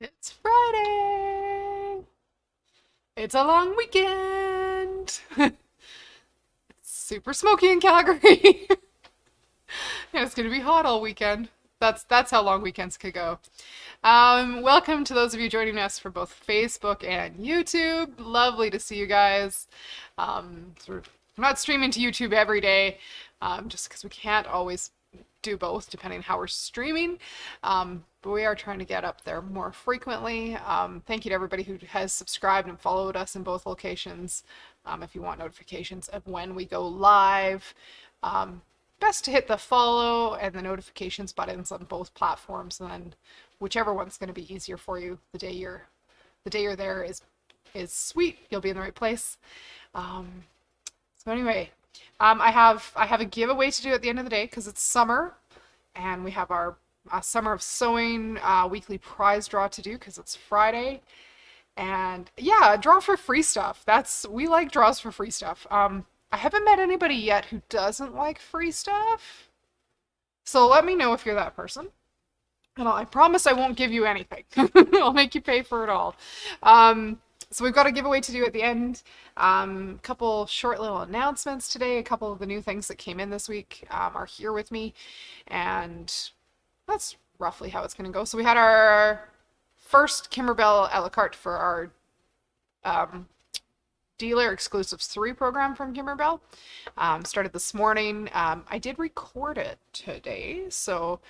It's Friday. It's a long weekend. It's super smoky in Calgary. Yeah, it's gonna be hot all weekend. That's how long weekends could go. Welcome to those of you joining us for both Facebook and YouTube. Lovely to see you guys. I'm not streaming to YouTube every day, just because we can't always do both depending on how we're streaming. But we are trying to get up there more frequently. Thank you to everybody who has subscribed and followed us in both locations. If you want notifications of when we go live, best to hit the follow and the notifications buttons on both platforms, and then whichever one's going to be easier for you the day you're there is sweet. You'll be in the right place. So anyway, I have a giveaway to do at the end of the day because it's summer, and we have our Summer of Sewing weekly prize draw to do because it's Friday. And yeah, draw for free stuff. We like draws for free stuff. I haven't met anybody yet who doesn't like free stuff. So let me know if you're that person. And I promise I won't give you anything. I'll make you pay for it all. So we've got a giveaway to do at the end. Couple short little announcements today. A couple of the new things that came in this week are here with me. And that's roughly how it's going to go. So we had our first Kimberbell a la carte for our Dealer Exclusives 3 program from Kimberbell. Started this morning. I did record it today, so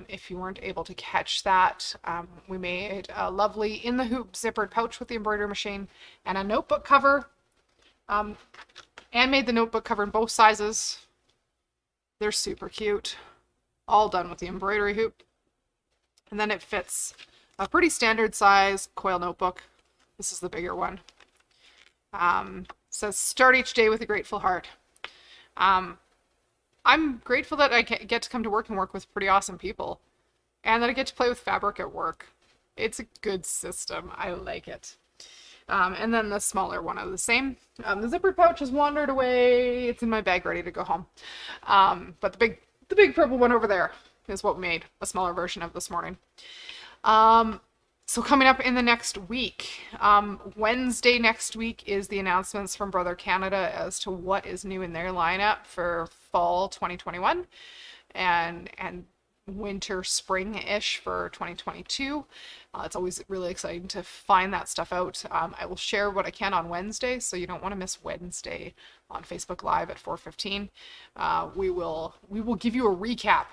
if you weren't able to catch that, we made a lovely in the hoop zippered pouch with the embroidery machine and a notebook cover. And made the notebook cover in both sizes. They're super cute. All done with the embroidery hoop. And then it fits a pretty standard size coil notebook. This is the bigger one. Says start each day with a grateful heart. I'm grateful that I get to come to work and work with pretty awesome people, and that I get to play with fabric at work. It's a good system. I like it. And then the smaller one of the same. The zipper pouch has wandered away. It's in my bag ready to go home. But the big purple one over there is what we made a smaller version of this morning. So coming up in the next week, Wednesday next week is the announcements from Brother Canada as to what is new in their lineup for fall 2021 and winter spring-ish for 2022. It's always really exciting to find that stuff out. I will share what I can on Wednesday, so you don't want to miss Wednesday on Facebook Live at 4:15. We will give you a recap.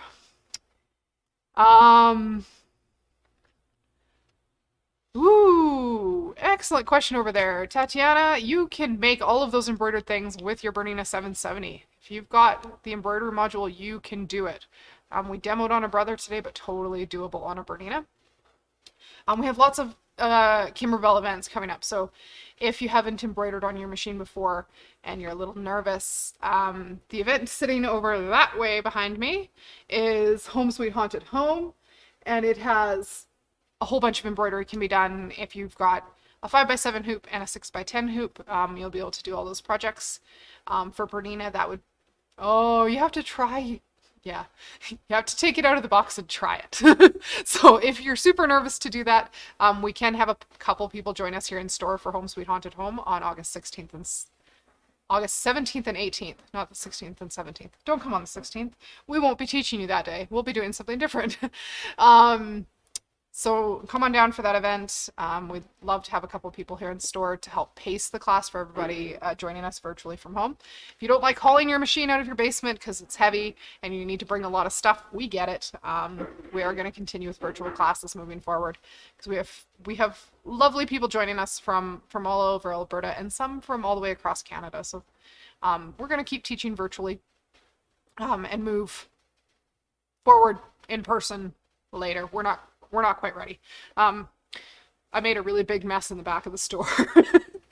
Ooh, excellent question over there. Tatiana, you can make all of those embroidered things with your Bernina 770. If you've got the embroidery module, you can do it. We demoed on a Brother today, but totally doable on a Bernina. We have lots of Kimberbell events coming up, so if you haven't embroidered on your machine before and you're a little nervous, the event sitting over that way behind me is Home Sweet Haunted Home, and it has a whole bunch of embroidery can be done. If you've got a 5x7 hoop and a 6x10 hoop, you'll be able to do all those projects. For Bernina, that would, you have to try, yeah, you have to take it out of the box and try it. So if you're super nervous to do that, we can have a couple people join us here in store for Home Sweet Haunted Home on August 16th and August 17th and 18th, not the 16th and 17th. Don't come on the 16th. We won't be teaching you that day. We'll be doing something different. So come on down for that event. We'd love to have a couple people here in store to help pace the class for everybody joining us virtually from home. If you don't like hauling your machine out of your basement because it's heavy and you need to bring a lot of stuff, we get it. We are going to continue with virtual classes moving forward because we have lovely people joining us from all over Alberta and some from all the way across Canada. So we're going to keep teaching virtually and move forward in person later. We're not quite ready. I made a really big mess in the back of the store.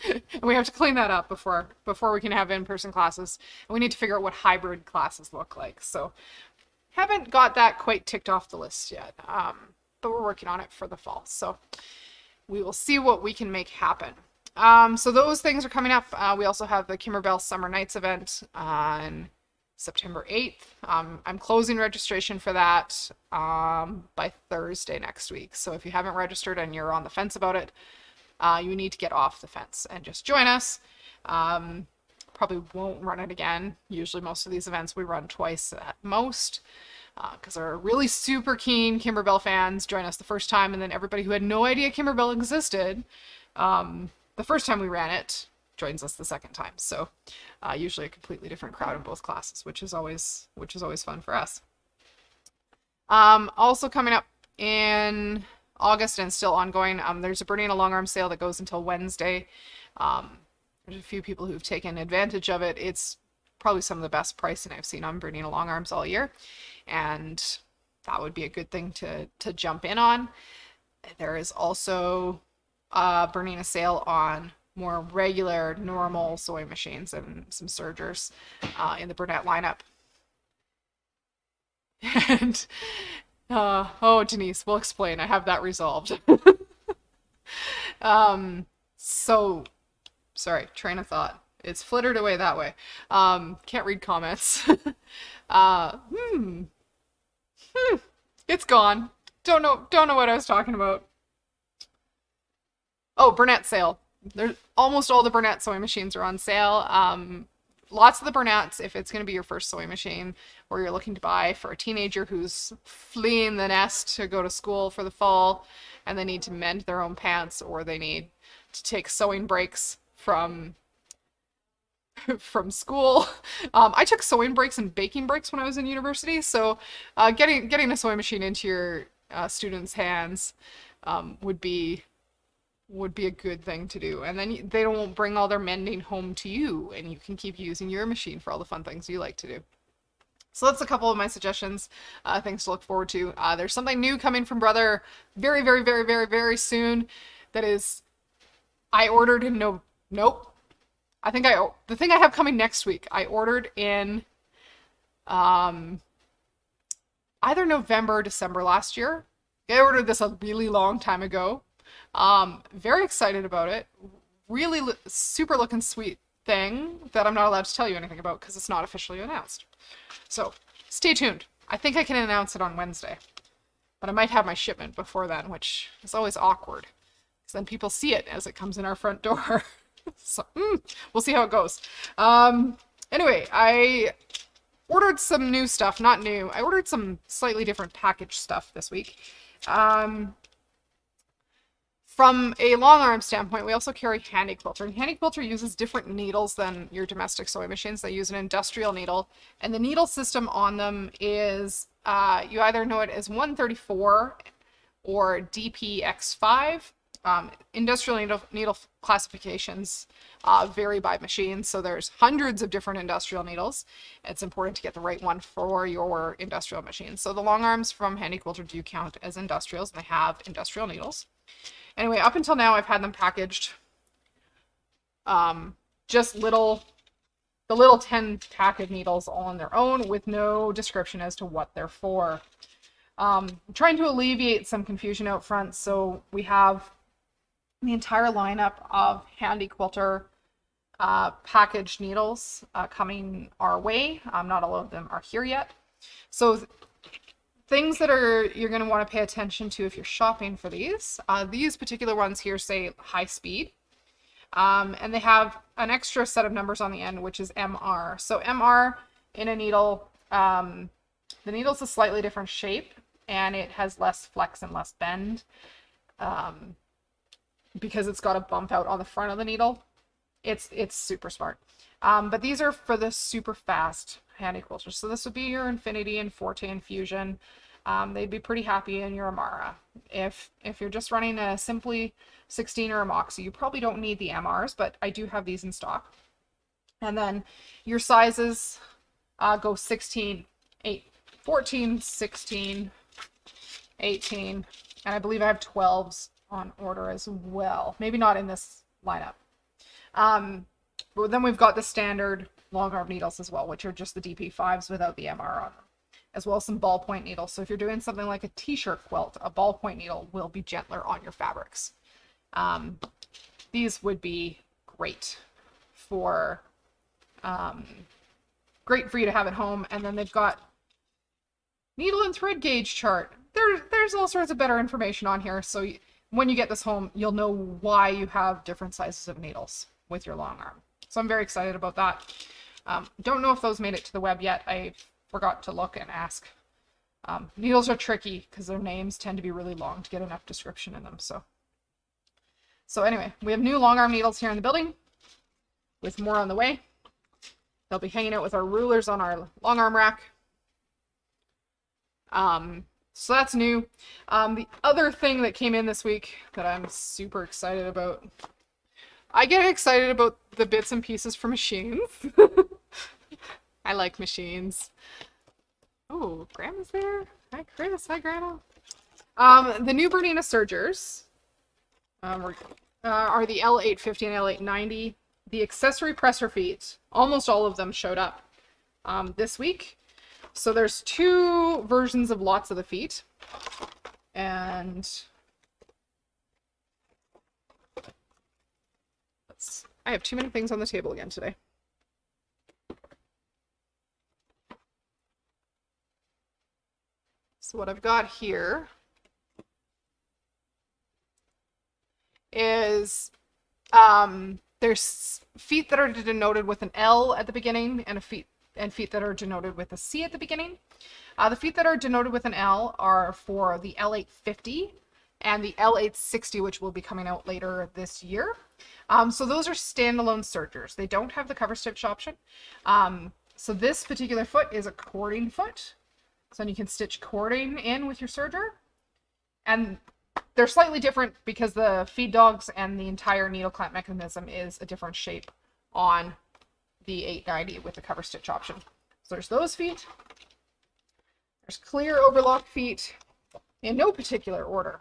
And we have to clean that up before we can have in-person classes. And we need to figure out what hybrid classes look like. So haven't got that quite ticked off the list yet. But we're working on it for the fall. So we will see what we can make happen. So those things are coming up. We also have the Kimberbell Summer Nights event on September 8th. I'm closing registration for that by Thursday next week. So if you haven't registered and you're on the fence about it, you need to get off the fence and just join us. Probably won't run it again. Usually most of these events we run twice at most, because our really super keen Kimberbell fans join us the first time, and then everybody who had no idea Kimberbell existed the first time we ran it joins us the second time. So usually a completely different crowd in both classes, which is always fun for us. Also coming up in August and still ongoing, there's a Bernina long arm sale that goes until Wednesday. There's a few people who've taken advantage of it. It's probably some of the best pricing I've seen on Bernina long arms all year, and that would be a good thing to jump in on. There is also a Bernina sale on more regular, normal sewing machines and some sergers in the Burnett lineup. And, oh, Denise, we'll explain. I have that resolved. So, sorry, train of thought. It's flittered away that way. Can't read comments. It's gone. Don't know what I was talking about. Oh, Burnett sale. There's almost all the Burnett sewing machines are on sale. Lots of the Burnett's, if it's going to be your first sewing machine or you're looking to buy for a teenager who's fleeing the nest to go to school for the fall and they need to mend their own pants, or they need to take sewing breaks from school. I took sewing breaks and baking breaks when I was in university, so getting a sewing machine into your students' hands would be a good thing to do, and then they don't bring all their mending home to you, and you can keep using your machine for all the fun things you like to do. So that's a couple of my suggestions, things to look forward to. There's something new coming from Brother very, very, very, very, very soon. That is, I ordered in nope. The thing I have coming next week, I ordered in either November or December last year. I ordered this a really long time ago. Very excited about it. Really super looking sweet thing that I'm not allowed to tell you anything about because it's not officially announced. So stay tuned. I think I can announce it on Wednesday, but I might have my shipment before then, which is always awkward because then people see it as it comes in our front door. So we'll see how it goes. Anyway, I ordered some new stuff. Not new. I ordered some slightly different package stuff this week. From a long arm standpoint, we also carry Handy Quilter. And Handy Quilter uses different needles than your domestic sewing machines. They use an industrial needle. And the needle system on them is, you either know it as 134 or DPX5. Industrial needle classifications vary by machine, so there's hundreds of different industrial needles. It's important to get the right one for your industrial machine. So the long arms from Handy Quilter do count as industrials, and they have industrial needles. Anyway, up until now, I've had them packaged just the little 10 packet needles all on their own with no description as to what they're for. I'm trying to alleviate some confusion out front, so we have the entire lineup of Handy Quilter packaged needles coming our way. Not all of them are here yet. So things that you're going to want to pay attention to if you're shopping for these. These particular ones here say high speed. And they have an extra set of numbers on the end, which is MR. So MR in a needle, the needle's a slightly different shape and it has less flex and less bend. Because it's got a bump out on the front of the needle. It's super smart. But these are for the super fast Handy Quilters. So this would be your Infinity and Forte and Fusion. They'd be pretty happy in your Amara. If you're just running a simply 16 or a Moxie, you probably don't need the MRs, but I do have these in stock. And then your sizes go 16, 8, 14, 16, 18, and I believe I have 12s on order as well. Maybe not in this lineup. But then we've got the standard long arm needles as well, which are just the DP5s without the MR on them, as well as some ballpoint needles. So if you're doing something like a t-shirt quilt, a ballpoint needle will be gentler on your fabrics. These would be great for great for you to have at home. And then they've got needle and thread gauge chart. There's all sorts of better information on here. So when you get this home, you'll know why you have different sizes of needles with your long arm. So I'm very excited about that. Don't know if those made it to the web yet. I forgot to look and ask. Needles are tricky because their names tend to be really long to get enough description in them. So anyway, we have new long arm needles here in the building with more on the way. They'll be hanging out with our rulers on our long arm rack. So that's new. The other thing that came in this week that I'm super excited about. I get excited about the bits and pieces for machines. I like machines. Oh, Grandma's there. Hi, Chris. Hi, Grandma. The new Bernina Surgers are the L850 and L890. The accessory presser feet, almost all of them showed up this week. So there's two versions of lots of the feet. And I have too many things on the table again today. So what I've got here is there's feet that are denoted with an L at the beginning and feet that are denoted with a C at the beginning. The feet that are denoted with an L are for the L850 and the L860, which will be coming out later this year. So those are standalone sergers. They don't have the cover stitch option. So this particular foot is a cording foot. So you can stitch cording in with your serger. And they're slightly different because the feed dogs and the entire needle clamp mechanism is a different shape on the 890 with the cover stitch option. So there's those feet. There's clear overlock feet in no particular order.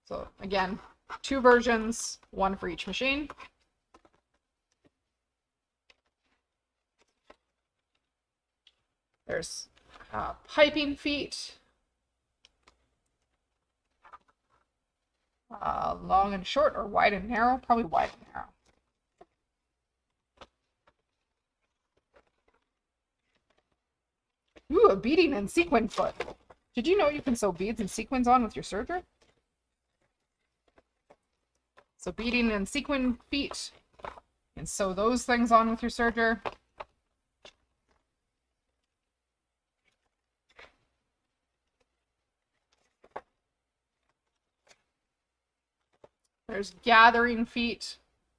So again, two versions, one for each machine. There's piping feet, long and short, or wide and narrow, probably wide and narrow. Ooh, a beading and sequin foot. Did you know you can sew beads and sequins on with your serger? So beading and sequin feet, and sew those things on with your serger. There's gathering feet,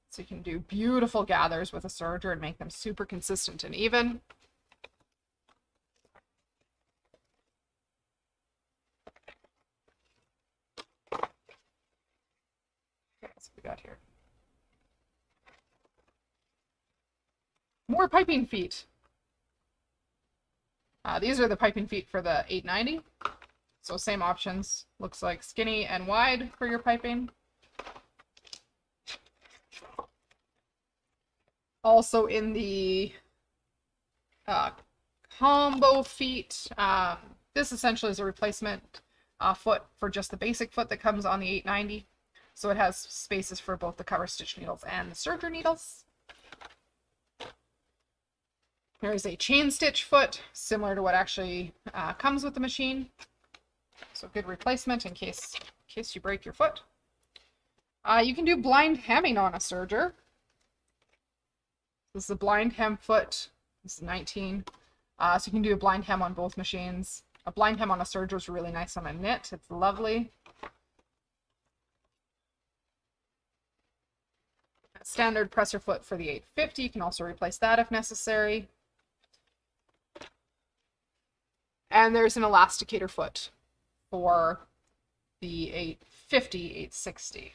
so you can do beautiful gathers with a serger and make them super consistent and even. Okay, so we got here. More piping feet. These are the piping feet for the 890. So same options. Looks like skinny and wide for your piping. Also in the combo feet, this essentially is a replacement foot for just the basic foot that comes on the 890. So it has spaces for both the cover stitch needles and the serger needles. There is a chain stitch foot, similar to what actually comes with the machine. So good replacement in case you break your foot. You can do blind hemming on a serger. This is a blind hem foot. This is 19. So you can do a blind hem on both machines. A blind hem on a serger is really nice on a knit. It's lovely. A standard presser foot for the 850. You can also replace that if necessary. And there's an elasticator foot for the 850, 860.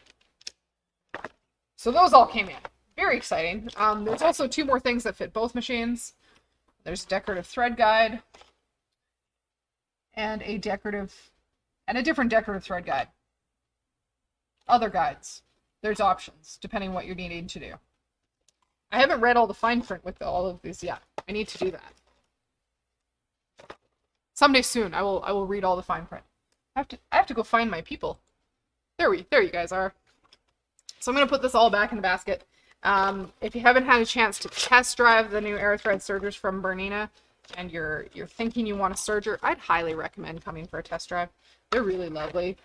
So those all came in. Very exciting. There's also two more things that fit both machines. There's a decorative thread guide and a different decorative thread guide. Other guides. There's options depending on what you're needing to do. I haven't read all the fine print with all of these yet. I need to do that. Someday soon, I will read all the fine print. I have to go find my people. There you guys are. So I'm gonna put this all back in the basket. If you haven't had a chance to test drive the new AirThread sergers from Bernina, and you're thinking you want a serger, I'd highly recommend coming for a test drive. They're really lovely.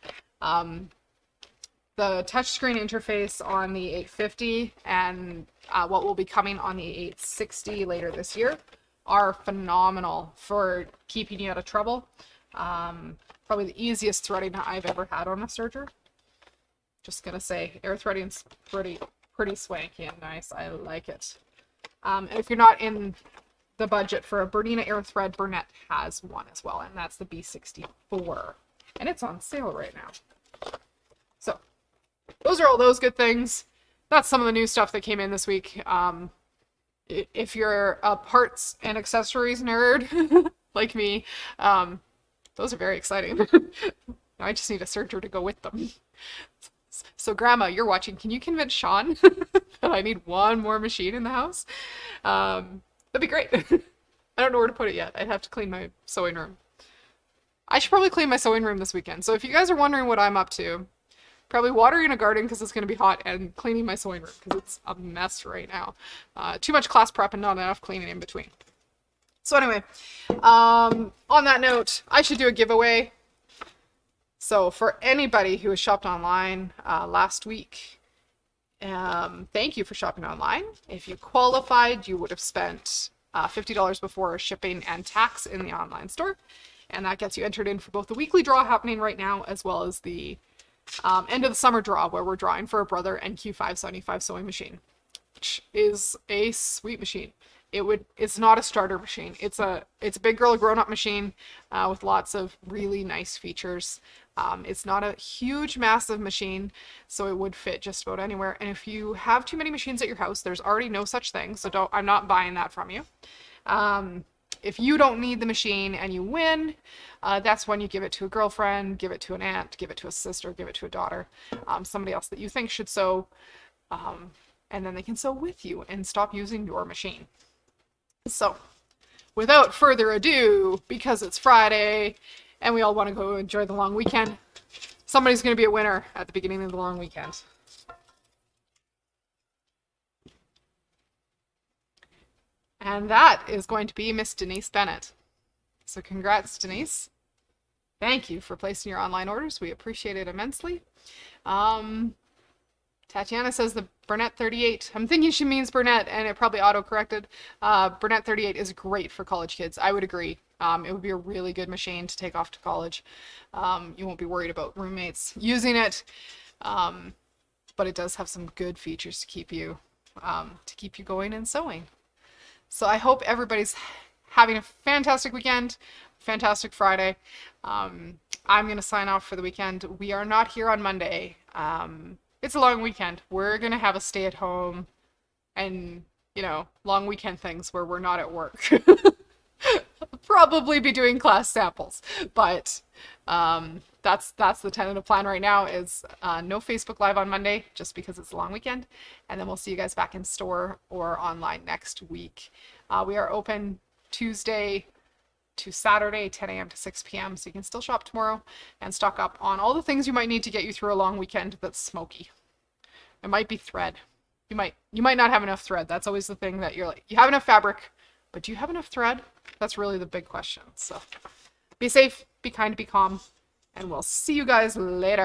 The touchscreen interface on the 850 and what will be coming on the 860 later this year are phenomenal for keeping you out of trouble. Probably the easiest threading I've ever had on a serger. Just gonna say, air threading's pretty swanky and nice. I like it. And if you're not in the budget for a Bernina air thread, Burnett has one as well, and that's the B64, and it's on sale right now. So those are all those good things. That's some of the new stuff that came in this week. If you're a parts and accessories nerd like me, those are very exciting. I just need a serger to go with them. So Grandma, you're watching. Can you convince Sean that I need one more machine in the house? That'd be great. I don't know where to put it yet. I'd have to clean my sewing room. I should probably clean my sewing room this weekend. So if you guys are wondering what I'm up to, probably watering a garden because it's going to be hot, and cleaning my sewing room because it's a mess right now. Too much class prep and not enough cleaning in between. So anyway, on that note, I should do a giveaway. So for anybody who has shopped online last week, thank you for shopping online. If you qualified, you would have spent $50 before shipping and tax in the online store. And that gets you entered in for both the weekly draw happening right now, as well as the end of the summer draw, where we're drawing for a Brother NQ575 sewing machine, which is a sweet machine. It's not a starter machine. It's a big girl grown-up machine with lots of really nice features. It's not a huge, massive machine, so it would fit just about anywhere. And if you have too many machines at your house, there's already no such thing, so I'm not buying that from you. If you don't need the machine and you win, that's when you give it to a girlfriend, give it to an aunt, give it to a sister, give it to a daughter, somebody else that you think should sew, and then they can sew with you and stop using your machine. So, without further ado, because it's Friday and we all want to go enjoy the long weekend, somebody's going to be a winner at the beginning of the long weekend. And that is going to be Miss Denise Bennett. So congrats, Denise. Thank you for placing your online orders. We appreciate it immensely. Tatiana says the Burnett 38. I'm thinking she means Burnett, and it probably auto-corrected. Burnett 38 is great for college kids. I would agree. It would be a really good machine to take off to college. You won't be worried about roommates using it, but it does have some good features to keep you going and sewing. So I hope everybody's having a fantastic weekend, fantastic Friday. I'm going to sign off for the weekend. We are not here on Monday. It's a long weekend. We're going to have a stay at home and, long weekend things where we're not at work. Probably be doing class samples, but that's the tentative plan right now is no Facebook Live on Monday just because it's a long weekend, and then we'll see you guys back in store or online next week. We are open Tuesday to Saturday, 10 a.m. to 6 p.m. So you can still shop tomorrow and stock up on all the things you might need to get you through a long weekend that's smoky. It might be thread. You might not have enough thread. That's always the thing that you're like, you have enough fabric, but do you have enough thread? That's really the big question. So be safe, be kind, be calm, and we'll see you guys later.